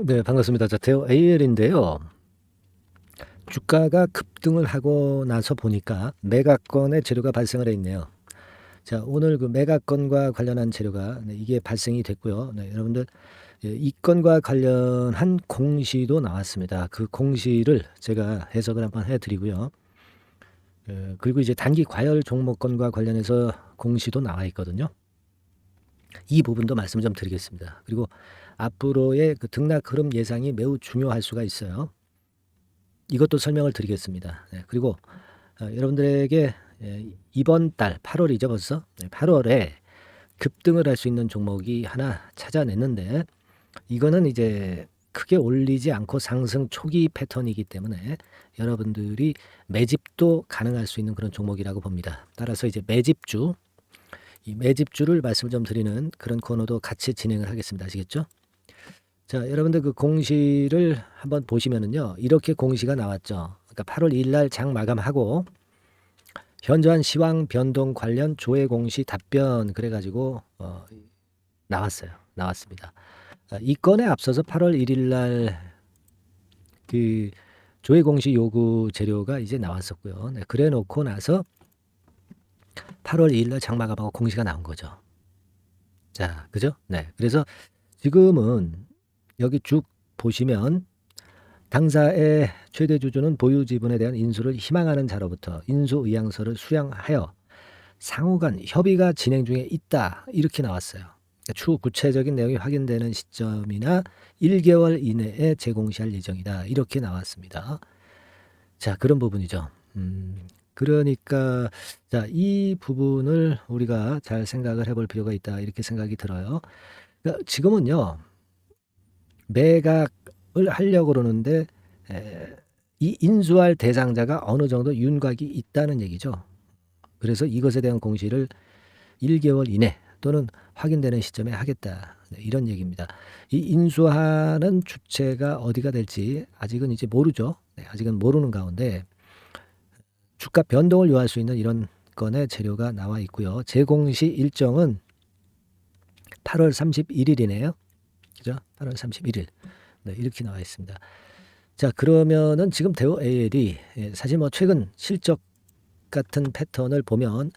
네, 반갑습니다. 자, 대우 AL인데요. 주가가 급등을 하고 나서 보니까 매각권의 재료가 발생을 해 있네요. 자, 오늘 그 매각권과 관련한 재료가 이게 발생이 됐고요. 네, 여러분들 이 건과 관련한 공시도 나왔습니다. 그 공시를 제가 해석을 한번 해드리고요. 그리고 이제 단기 과열 종목권과 관련해서 공시도 나와 있거든요. 이 부분도 말씀 좀 드리겠습니다. 그리고 앞으로의 그 등락 흐름 예상이 매우 중요할 수가 있어요. 이것도 설명을 드리겠습니다. 네, 그리고 여러분들에게 이번 달 8월이죠 벌써. 8월에 급등을 할 수 있는 종목이 하나 찾아냈는데 이거는 이제 크게 올리지 않고 상승 초기 패턴이기 때문에 여러분들이 매집도 가능할 수 있는 그런 종목이라고 봅니다. 따라서 이제 매집주, 이 매집주를 말씀을 좀 드리는 그런 코너도 같이 진행을 하겠습니다. 아시겠죠? 자, 여러분들 그 공시를 한번 보시면은요. 이렇게 공시가 나왔죠. 그러니까 8월 2일 날 장 마감하고 현저한 시황 변동 관련 조회 공시 답변 그래가지고 나왔어요. 나왔습니다. 이 건에 앞서서 8월 1일 날 그 조회 공시 요구 재료가 이제 나왔었고요. 네, 그래 놓고 나서 8월 2일 날 장 마감하고 공시가 나온 거죠. 자, 그죠? 네. 그래서 지금은 여기 쭉 보시면 당사의 최대 주주는 보유 지분에 대한 인수를 희망하는 자로부터 인수 의향서를 수령하여 상호간 협의가 진행 중에 있다. 이렇게 나왔어요. 추후 구체적인 내용이 확인되는 시점이나 1개월 이내에 재공시할 예정이다. 이렇게 나왔습니다. 자, 그런 부분이죠. 그러니까 자, 이 부분을 우리가 잘 생각을 해볼 필요가 있다. 이렇게 생각이 들어요. 그러니까 지금은요. 매각을 하려고 그러는데 이 인수할 대상자가 어느 정도 윤곽이 있다는 얘기죠. 그래서 이것에 대한 공시를 1개월 이내 또는 확인되는 시점에 하겠다. 네, 이런 얘기입니다. 이 인수하는 주체가 어디가 될지 아직은 이제 모르죠. 네, 아직은 모르는 가운데 주가 변동을 요할 수 있는 이런 건의 재료가 나와 있고요. 재공시 일정은 8월 31일이네요. 그죠? 8월 31일. 네, 이렇게 나와 있습니다. 자, 그러면은 지금 대우 AL이 사실 뭐 최근 실적 같은 패턴을 보면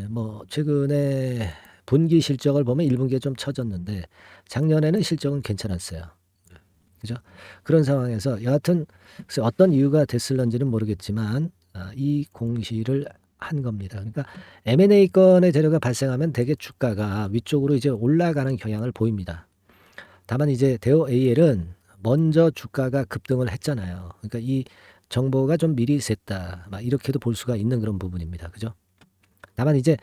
뭐 최근에 분기 실적을 보면 1분기에 좀 처졌는데 작년에는 실적은 괜찮았어요. 그죠? 그런 상황에서 여하튼 어떤 이유가 됐을런지는 모르겠지만 이 공시를 한 겁니다. 그러니까 M&A 건의 재료가 발생하면 대개 주가가 위쪽으로 이제 올라가는 경향을 보입니다. 다만 이제 대우 AL은 먼저 주가가 급등을 했잖아요. 그러니까 이 정보가 좀 미리 샜다. 막 이렇게도 볼 수가 있는 그런 부분입니다. 그죠? 다만 이제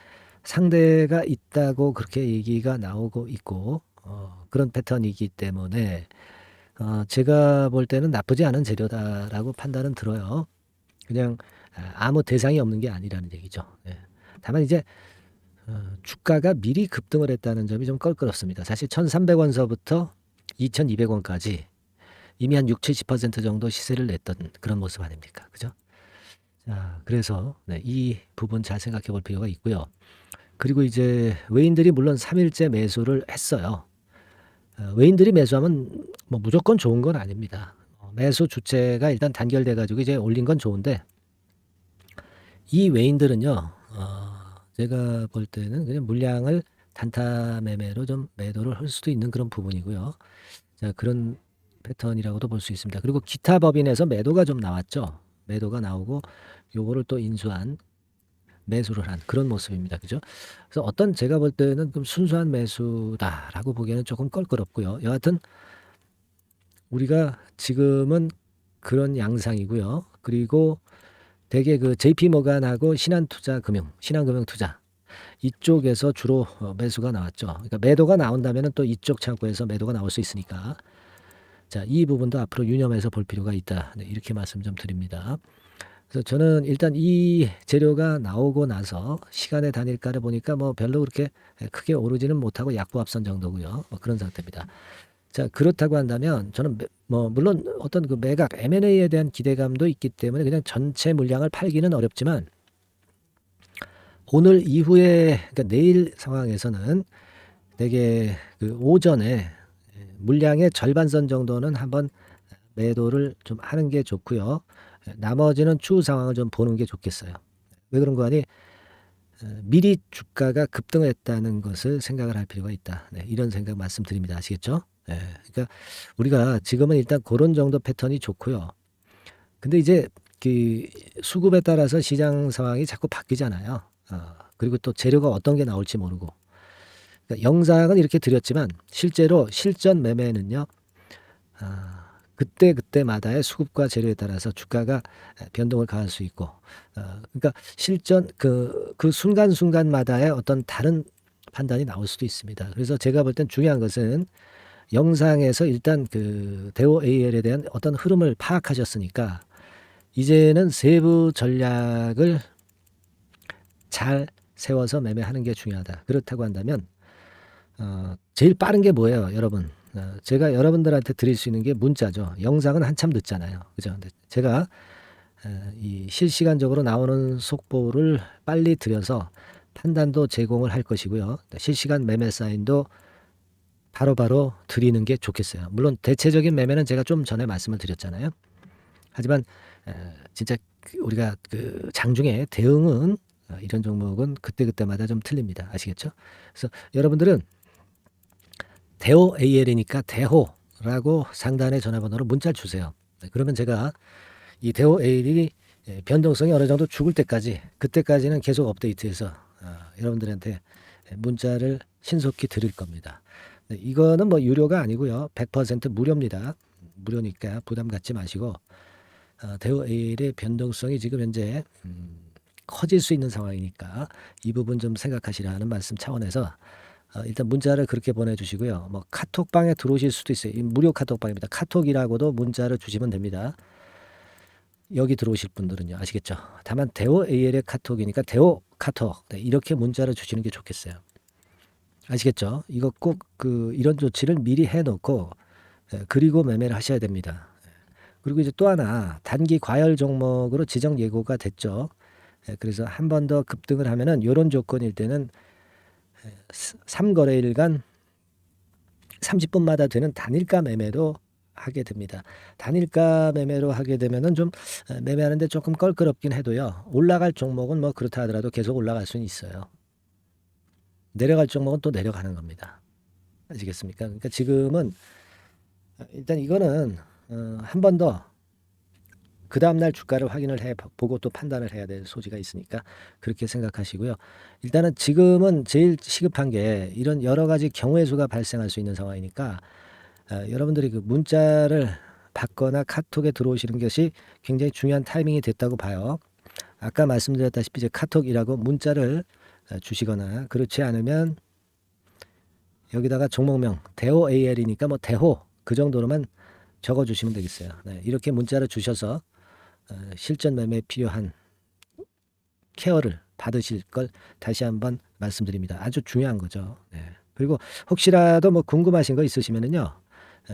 상대가 있다고 그렇게 얘기가 나오고 있고 그런 패턴이기 때문에 제가 볼 때는 나쁘지 않은 재료다라고 판단은 들어요. 그냥 아무 대상이 없는 게 아니라는 얘기죠. 예. 다만 이제 주가가 미리 급등을 했다는 점이 좀 껄끄럽습니다. 사실 1,300원서부터 2,200원까지 이미 한 60-70% 정도 시세를 냈던 그런 모습 아닙니까? 그죠? 자, 그래서 네, 이 부분 잘 생각해 볼 필요가 있고요. 그리고 이제 외인들이 물론 3일째 매수를 했어요. 외인들이 매수하면 뭐 무조건 좋은 건 아닙니다. 매수 주체가 일단 단결돼 가지고 이제 올린 건 좋은데 이 외인들은요. 제가 볼 때는 그냥 물량을 단타 매매로 좀 매도를 할 수도 있는 그런 부분이고요. 자, 그런 패턴이라고도 볼 수 있습니다. 그리고 기타 법인에서 매도가 좀 나왔죠. 매도가 나오고 요거를 또 인수한 매수를 한 그런 모습입니다. 그죠? 그래서 어떤 제가 볼 때는 좀 순수한 매수다라고 보기에는 조금 껄끄럽고요. 여하튼 우리가 지금은 그런 양상이고요. 그리고 대개 그 JP 모간하고 신한투자금융, 신한금융투자 이쪽에서 주로 매수가 나왔죠. 그러니까 매도가 나온다면은 또 이쪽 창구에서 매도가 나올 수 있으니까 자, 이 부분도 앞으로 유념해서 볼 필요가 있다. 네, 이렇게 말씀 좀 드립니다. 그래서 저는 일단 이 재료가 나오고 나서 시간의 단일가를 보니까 뭐 별로 그렇게 크게 오르지는 못하고 약보합선 정도고요. 뭐 그런 상태입니다. 자, 그렇다고 한다면 저는 뭐 물론 어떤 그 매각 M&A에 대한 기대감도 있기 때문에 그냥 전체 물량을 팔기는 어렵지만 오늘 이후에 그러니까 내일 상황에서는 되게 그 오전에 물량의 절반 선 정도는 한번 매도를 좀 하는 게 좋고요. 나머지는 추후 상황을 좀 보는 게 좋겠어요. 왜 그런 거 하니? 미리 주가가 급등했다는 것을 생각을 할 필요가 있다. 네, 이런 생각 말씀드립니다. 아시겠죠? 네, 그러니까 우리가 지금은 일단 그런 정도 패턴이 좋고요. 근데 이제 그 수급에 따라서 시장 상황이 자꾸 바뀌잖아요. 그리고 또 재료가 어떤 게 나올지 모르고. 그러니까 영상은 이렇게 드렸지만 실제로 실전 매매는요. 그때마다의 수급과 재료에 따라서 주가가 변동을 가할 수 있고, 그러니까 실전 그 순간순간마다의 어떤 다른 판단이 나올 수도 있습니다. 그래서 제가 볼 땐 중요한 것은 영상에서 일단 그 대우 AL에 대한 어떤 흐름을 파악하셨으니까 이제는 세부 전략을 잘 세워서 매매하는 게 중요하다. 그렇다고 한다면 제일 빠른 게 뭐예요, 여러분? 제가 여러분들한테 드릴 수 있는 게 문자죠. 영상은 한참 늦잖아요. 그죠? 근데 제가 이 실시간적으로 나오는 속보를 빨리 드려서 판단도 제공을 할 것이고요. 실시간 매매 사인도 바로바로 드리는 게 좋겠어요. 물론 대체적인 매매는 제가 좀 전에 말씀을 드렸잖아요. 하지만 진짜 우리가 그 장중에 대응은 이런 종목은 그때그때마다 좀 틀립니다. 아시겠죠? 그래서 여러분들은 대호 AL이니까 대호라고 상단에 전화번호로 문자를 주세요. 그러면 제가 이 대호 AL이 변동성이 어느 정도 죽을 때까지 그때까지는 계속 업데이트해서 여러분들한테 문자를 신속히 드릴 겁니다. 이거는 뭐 유료가 아니고요. 100% 무료입니다. 무료니까 부담 갖지 마시고 대우 AL의 변동성이 지금 현재 커질 수 있는 상황이니까 이 부분 좀 생각하시라는 말씀 차원에서 일단 문자를 그렇게 보내주시고요. 뭐 카톡방에 들어오실 수도 있어요. 무료 카톡방입니다. 카톡이라고도 문자를 주시면 됩니다. 여기 들어오실 분들은요. 아시겠죠? 다만 대우 AL의 카톡이니까 대우 카톡 이렇게 문자를 주시는 게 좋겠어요. 아시겠죠? 이거 꼭 이런 조치를 미리 해놓고 그리고 매매를 하셔야 됩니다. 그리고 이제 또 하나 단기 과열 종목으로 지정 예고가 됐죠. 그래서 한 번 더 급등을 하면은 이런 조건일 때는 3거래일간 30분마다 되는 단일가 매매도 하게 됩니다. 단일가 매매로 하게 되면은 좀 매매하는데 조금 껄끄럽긴 해도요. 올라갈 종목은 뭐 그렇다 하더라도 계속 올라갈 수는 있어요. 내려갈 종목은 또 내려가는 겁니다. 아시겠습니까? 그러니까 지금은 일단 이거는 한 번 더 그 다음날 주가를 확인을 해보고 또 판단을 해야 될 소지가 있으니까 그렇게 생각하시고요. 일단은 지금은 제일 시급한 게 이런 여러 가지 경우의 수가 발생할 수 있는 상황이니까 여러분들이 그 문자를 받거나 카톡에 들어오시는 것이 굉장히 중요한 타이밍이 됐다고 봐요. 아까 말씀드렸다시피 이제 카톡이라고 문자를 주시거나 그렇지 않으면 여기다가 종목명 대호 AL이니까 뭐 대호 그 정도로만 적어주시면 되겠어요. 네, 이렇게 문자를 주셔서 실전 매매에 필요한 케어를 받으실 걸 다시 한번 말씀드립니다. 아주 중요한 거죠. 네. 그리고 혹시라도 뭐 궁금하신 거 있으시면은요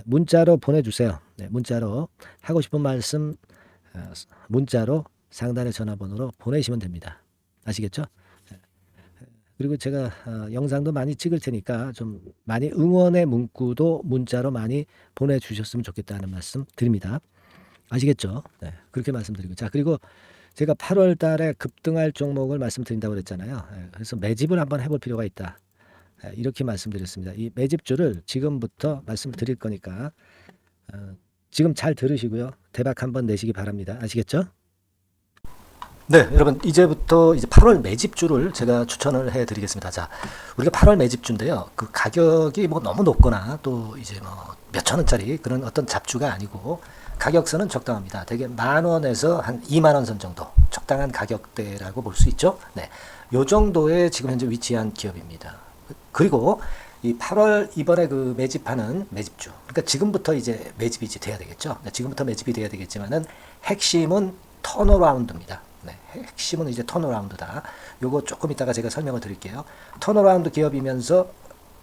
문자로 보내주세요. 네, 문자로 하고 싶은 말씀 문자로 상단의 전화번호로 보내시면 됩니다. 아시겠죠? 그리고 제가 영상도 많이 찍을 테니까 좀 많이 응원의 문구도 문자로 많이 보내주셨으면 좋겠다는 말씀 드립니다. 아시겠죠? 네, 그렇게 말씀드리고 자 그리고 제가 8월 달에 급등할 종목을 말씀드린다고 그랬잖아요. 그래서 매집을 한번 해볼 필요가 있다. 이렇게 말씀드렸습니다. 이 매집주를 지금부터 말씀을 드릴 거니까 지금 잘 들으시고요. 대박 한번 내시기 바랍니다. 아시겠죠? 네, 여러분 이제부터 이제 8월 매집주를 제가 추천을 해드리겠습니다. 자, 우리가 8월 매집주인데요. 그 가격이 뭐 너무 높거나 또 이제 뭐 몇천 원짜리 그런 어떤 잡주가 아니고 가격선은 적당합니다. 대개 10,000원에서 한 20,000원 선 정도 적당한 가격대라고 볼 수 있죠. 네, 요 정도에 지금 현재 위치한 기업입니다. 그리고 이 8월 이번에 그 매집하는 매집주, 그러니까 지금부터 이제 매집이 이제 돼야 되겠죠. 네, 지금부터 매집이 돼야 되겠지만은 핵심은 턴어라운드입니다. 네, 핵심은 이제 턴어라운드다. 요거 조금 이따가 제가 설명을 드릴게요. 턴어라운드 기업이면서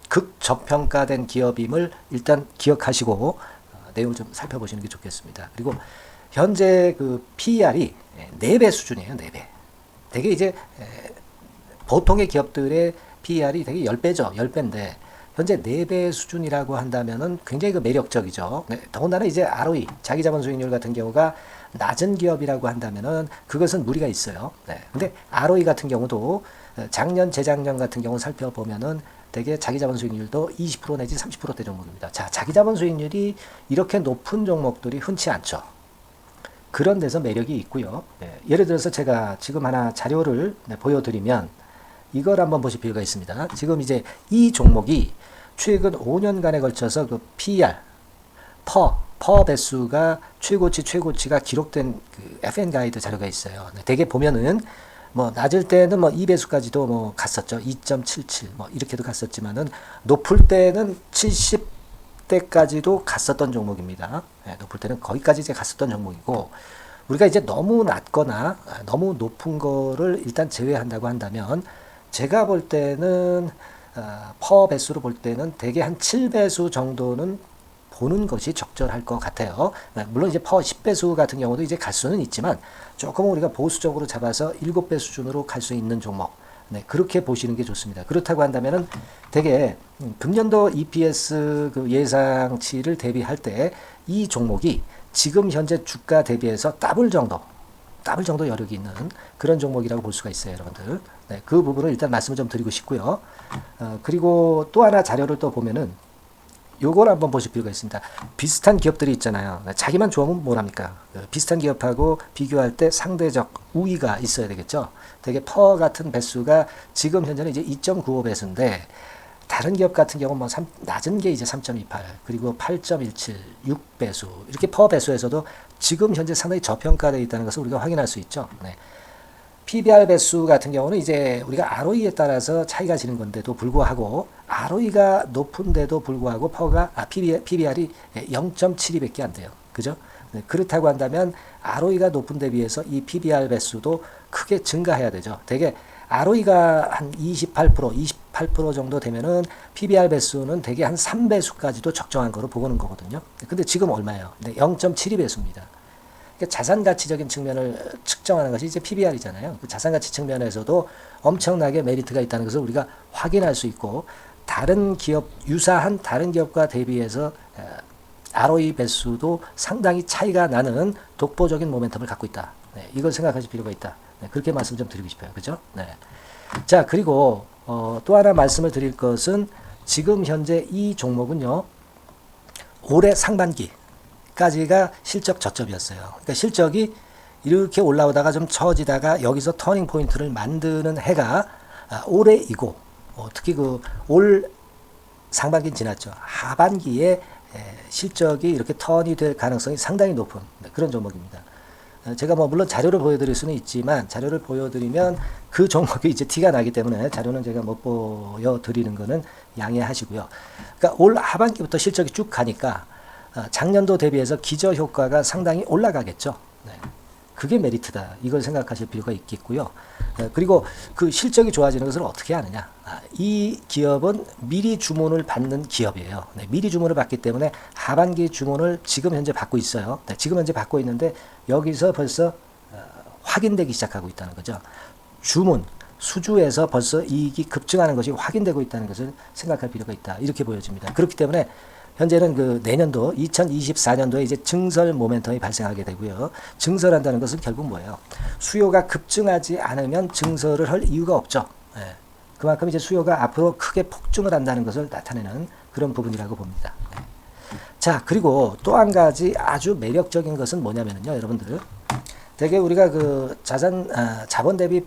극저평가된 기업임을 일단 기억하시고 내용을 좀 살펴보시는 게 좋겠습니다. 그리고 현재 그 PER이 4배 수준이에요. 4배. 되게 이제 보통의 기업들의 PER이 되게 10배죠. 10배인데 현재 4배 수준이라고 한다면은 굉장히 그 매력적이죠. 네, 더군다나 이제 ROE, 자기자본 수익률 같은 경우가 낮은 기업이라고 한다면은 그것은 무리가 있어요. 네. 근데 ROE 같은 경우도 작년, 재작년 같은 경우 살펴보면은 대개 자기자본 수익률도 20% 내지 30%대 종목입니다. 자, 자기자본 수익률이 이렇게 높은 종목들이 흔치 않죠. 그런 데서 매력이 있고요. 네, 예를 들어서 제가 지금 하나 자료를 보여드리면 이걸 한번 보실 필요가 있습니다. 지금 이제 이 종목이 최근 5년간에 걸쳐서 그 PER, 퍼 배수가 최고치가 기록된 그 FN 가이드 자료가 있어요. 네, 대개 보면은 뭐 낮을 때는 뭐 2배수까지도 뭐 갔었죠. 2.77 뭐 이렇게도 갔었지만은 높을 때는 70대까지도 갔었던 종목입니다. 네, 높을 때는 거기까지 이제 갔었던 종목이고 우리가 이제 너무 낮거나 너무 높은 거를 일단 제외한다고 한다면 제가 볼 때는 퍼 배수로 볼 때는 대개 한 7배수 정도는 보는 것이 적절할 것 같아요. 물론 이제 퍼 10배수 같은 경우도 이제 갈 수는 있지만 조금 우리가 보수적으로 잡아서 7배 수준으로 갈 수 있는 종목. 네, 그렇게 보시는 게 좋습니다. 그렇다고 한다면은 되게 금년도 EPS 그 예상치를 대비할 때 이 종목이 지금 현재 주가 대비해서 더블 정도 여력이 있는 그런 종목이라고 볼 수가 있어요, 여러분들. 네, 그 부분을 일단 말씀을 좀 드리고 싶고요. 그리고 또 하나 자료를 또 보면은 요걸 한번 보실 필요가 있습니다. 비슷한 기업들이 있잖아요. 자기만 좋으면 뭐랍니까? 비슷한 기업하고 비교할 때 상대적 우위가 있어야 되겠죠. 되게 퍼 같은 배수가 지금 현재는 이제 2.95배수인데 다른 기업 같은 경우는 뭐 낮은 게 이제 3.28 그리고 8.17 6배수 이렇게 퍼 배수에서도 지금 현재 상당히 저평가되어 있다는 것을 우리가 확인할 수 있죠. 네. PBR 배수 같은 경우는 이제 우리가 ROE에 따라서 차이가 지는 건데도 불구하고 ROE가 높은데도 불구하고 PBR이 0.72밖에 안 돼요. 그죠? 네, 그렇다고 한다면 ROE가 높은 데 비해서 이 PBR 배수도 크게 증가해야 되죠. 되게 ROE가 한 28% 정도 되면은 PBR 배수는 대개 한 3배수까지도 적정한 거로 보고는 거거든요. 근데 지금 얼마예요? 네, 0.72배수입니다. 자산 가치적인 측면을 측정하는 것이 이제 PBR이잖아요. 그 자산 가치 측면에서도 엄청나게 메리트가 있다는 것을 우리가 확인할 수 있고 다른 기업 유사한 다른 기업과 대비해서 ROE 배수도 상당히 차이가 나는 독보적인 모멘텀을 갖고 있다. 네, 이걸 생각하실 필요가 있다. 네, 그렇게 말씀 좀 드리고 싶어요. 그죠? 네. 자, 그리고 또 하나 말씀을 드릴 것은 지금 현재 이 종목은요. 올해 상반기 까지가 실적 저점이었어요. 그러니까 실적이 이렇게 올라오다가 좀 처지다가 여기서 터닝 포인트를 만드는 해가 올해이고 특히 그 올 상반기는 지났죠. 하반기에 실적이 이렇게 턴이 될 가능성이 상당히 높은 그런 종목입니다. 제가 뭐 물론 자료를 보여드릴 수는 있지만 자료를 보여드리면 그 종목이 이제 티가 나기 때문에 자료는 제가 못 보여드리는 거는 양해하시고요. 그러니까 올 하반기부터 실적이 쭉 가니까 작년도 대비해서 기저 효과가 상당히 올라가겠죠. 네. 그게 메리트다. 이걸 생각하실 필요가 있겠고요. 그리고 그 실적이 좋아지는 것을 어떻게 하느냐. 이 기업은 미리 주문을 받는 기업이에요. 네. 미리 주문을 받기 때문에 하반기 주문을 지금 현재 받고 있어요. 네. 지금 현재 받고 있는데 여기서 벌써 확인되기 시작하고 있다는 거죠. 주문, 수주에서 벌써 이익이 급증하는 것이 확인되고 있다는 것을 생각할 필요가 있다. 이렇게 보여집니다. 그렇기 때문에 현재는 그 내년도 2024년도에 이제 증설 모멘텀이 발생하게 되고요. 증설한다는 것은 결국 뭐예요? 수요가 급증하지 않으면 증설을 할 이유가 없죠. 예. 그만큼 이제 수요가 앞으로 크게 폭증을 한다는 것을 나타내는 그런 부분이라고 봅니다. 예. 자, 그리고 또 한 가지 아주 매력적인 것은 뭐냐면요, 여러분들. 되게 우리가 그 자본 대비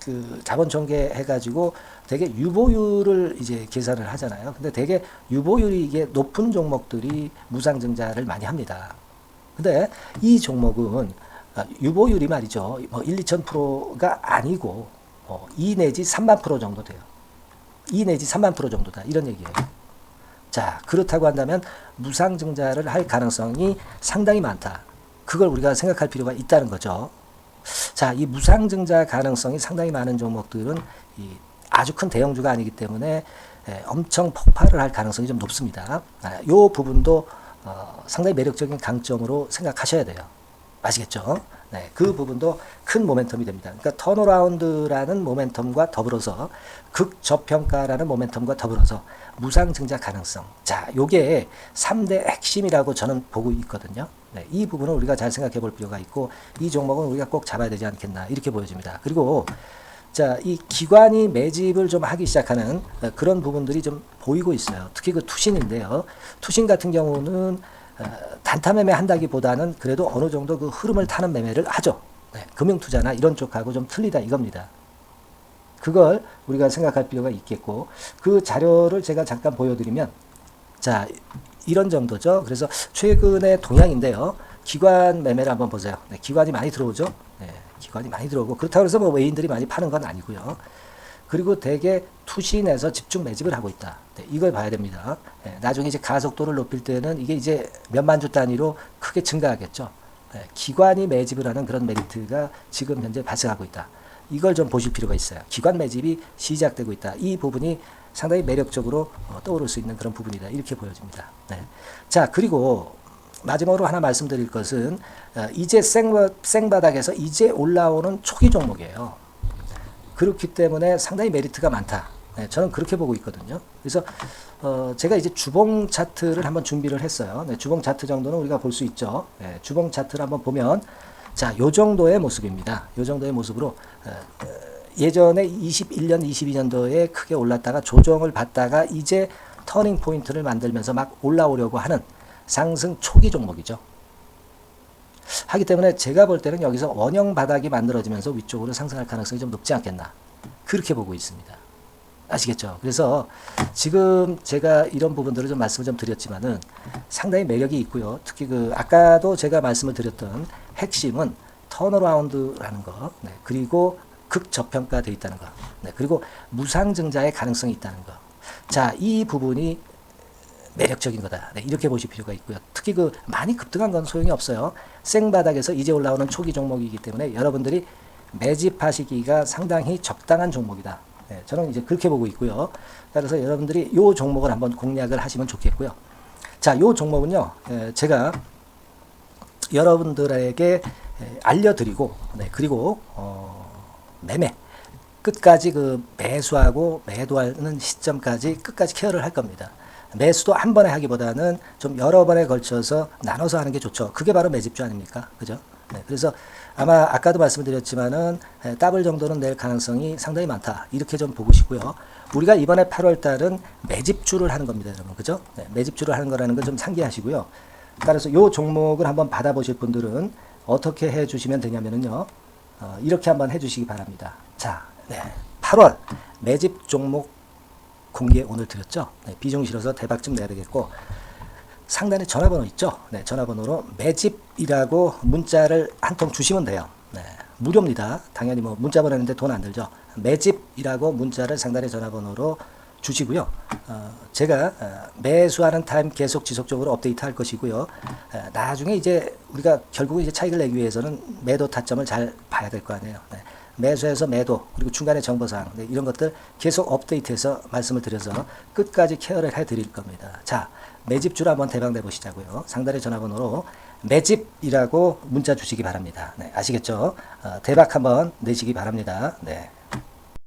그 자본 전개해가지고 되게 유보율을 이제 계산을 하잖아요. 근데 되게 유보율이 이게 높은 종목들이 무상증자를 많이 합니다. 근데 이 종목은 유보율이 말이죠. 뭐 2,000%가 아니고 2 내지 3만 프로 정도 돼요. 2 내지 3만 프로 정도다. 이런 얘기예요. 자, 그렇다고 한다면 무상증자를 할 가능성이 상당히 많다. 그걸 우리가 생각할 필요가 있다는 거죠. 자, 이 무상증자 가능성이 상당히 많은 종목들은 아주 큰 대형주가 아니기 때문에 엄청 폭발을 할 가능성이 좀 높습니다. 이 부분도 상당히 매력적인 강점으로 생각하셔야 돼요. 아시겠죠? 네, 그 부분도 큰 모멘텀이 됩니다. 그러니까 턴어라운드라는 모멘텀과 더불어서 극저평가라는 모멘텀과 더불어서 무상증자 가능성. 자, 요게 3대 핵심이라고 저는 보고 있거든요. 네, 이 부분을 우리가 잘 생각해 볼 필요가 있고 이 종목은 우리가 꼭 잡아야 되지 않겠나 이렇게 보여집니다. 그리고 자, 이 기관이 매집을 좀 하기 시작하는 그런 부분들이 좀 보이고 있어요. 특히 그 투신인데요. 투신 같은 경우는 단타 매매 한다기보다는 그래도 어느 정도 그 흐름을 타는 매매를 하죠. 네, 금융투자나 이런 쪽하고 좀 틀리다 이겁니다. 그걸 우리가 생각할 필요가 있겠고 그 자료를 제가 잠깐 보여드리면 자, 이런 정도죠. 그래서 최근의 동향인데요. 기관 매매를 한번 보세요. 네, 기관이 많이 들어오죠. 네, 기관이 많이 들어오고 그렇다고 해서 뭐 외인들이 많이 파는 건 아니고요. 그리고 대개 투신에서 집중 매집을 하고 있다. 네, 이걸 봐야 됩니다. 네, 나중에 이제 가속도를 높일 때는 이게 이제 몇만 주 단위로 크게 증가하겠죠. 네, 기관이 매집을 하는 그런 메리트가 지금 현재 발생하고 있다. 이걸 좀 보실 필요가 있어요. 기관 매집이 시작되고 있다. 이 부분이 상당히 매력적으로 떠오를 수 있는 그런 부분이다. 이렇게 보여집니다. 네. 자, 그리고 마지막으로 하나 말씀드릴 것은 이제 생바닥에서 이제 올라오는 초기 종목이에요. 그렇기 때문에 상당히 메리트가 많다. 네, 저는 그렇게 보고 있거든요. 그래서 제가 이제 주봉 차트를 한번 준비를 했어요. 네, 주봉 차트 정도는 우리가 볼 수 있죠. 네, 주봉 차트를 한번 보면 자, 요 정도의 모습입니다. 요 정도의 모습으로 예전에 21년, 22년도에 크게 올랐다가 조정을 받다가 이제 터닝 포인트를 만들면서 막 올라오려고 하는 상승 초기 종목이죠. 하기 때문에 제가 볼 때는 여기서 원형 바닥이 만들어지면서 위쪽으로 상승할 가능성이 좀 높지 않겠나. 그렇게 보고 있습니다. 아시겠죠? 그래서 지금 제가 이런 부분들을 좀 말씀을 좀 드렸지만은 상당히 매력이 있고요. 특히 그 아까도 제가 말씀을 드렸던 핵심은 턴어라운드라는 거, 네, 그리고 극저평가되어 있다는 거, 네, 그리고 무상증자의 가능성이 있다는 거. 자, 이 부분이 매력적인 거다. 네, 이렇게 보실 필요가 있고요. 특히 그 많이 급등한 건 소용이 없어요. 생바닥에서 이제 올라오는 초기 종목이기 때문에 여러분들이 매집하시기가 상당히 적당한 종목이다. 네, 저는 이제 그렇게 보고 있고요. 그래서 여러분들이 이 종목을 한번 공략을 하시면 좋겠고요. 자, 이 종목은요, 제가 여러분들에게 알려드리고, 네, 그리고 매매 끝까지 그 매수하고 매도하는 시점까지 끝까지 케어를 할 겁니다. 매수도 한 번에 하기보다는 좀 여러 번에 걸쳐서 나눠서 하는 게 좋죠. 그게 바로 매집주 아닙니까? 그죠? 네, 그래서 아마 아까도 말씀드렸지만은 더블 정도는 낼 가능성이 상당히 많다. 이렇게 좀 보시고요. 우리가 이번에 8월 달은 매집주를 하는 겁니다, 여러분. 그죠? 네, 매집주를 하는 거라는 걸 좀 상기하시고요. 따라서 이 종목을 한번 받아보실 분들은 어떻게 해 주시면 되냐면요. 이렇게 한번 해 주시기 바랍니다. 자, 네, 8월 매집 종목 공개 오늘 드렸죠. 네, 비중 실어서 대박 좀 내야 되겠고 상단에 전화번호 있죠. 네, 전화번호로 매집이라고 문자를 한 통 주시면 돼요. 네, 무료입니다. 당연히 뭐 문자 보내는데 돈 안 들죠. 매집이라고 문자를 상단에 전화번호로 주시고요. 제가 매수하는 타임 계속 지속적으로 업데이트 할 것이고요. 나중에 이제 우리가 결국 이제 차익을 내기 위해서는 매도 타점을 잘 봐야 될 거 아니에요. 네. 매수해서 매도 그리고 중간에 정보사항, 네, 이런 것들 계속 업데이트해서 말씀을 드려서 끝까지 케어를 해드릴 겁니다. 자, 매집주로 한번 대박 내보시자고요. 상단의 전화번호로 매집이라고 문자 주시기 바랍니다. 네, 아시겠죠? 대박 한번 내시기 바랍니다. 네.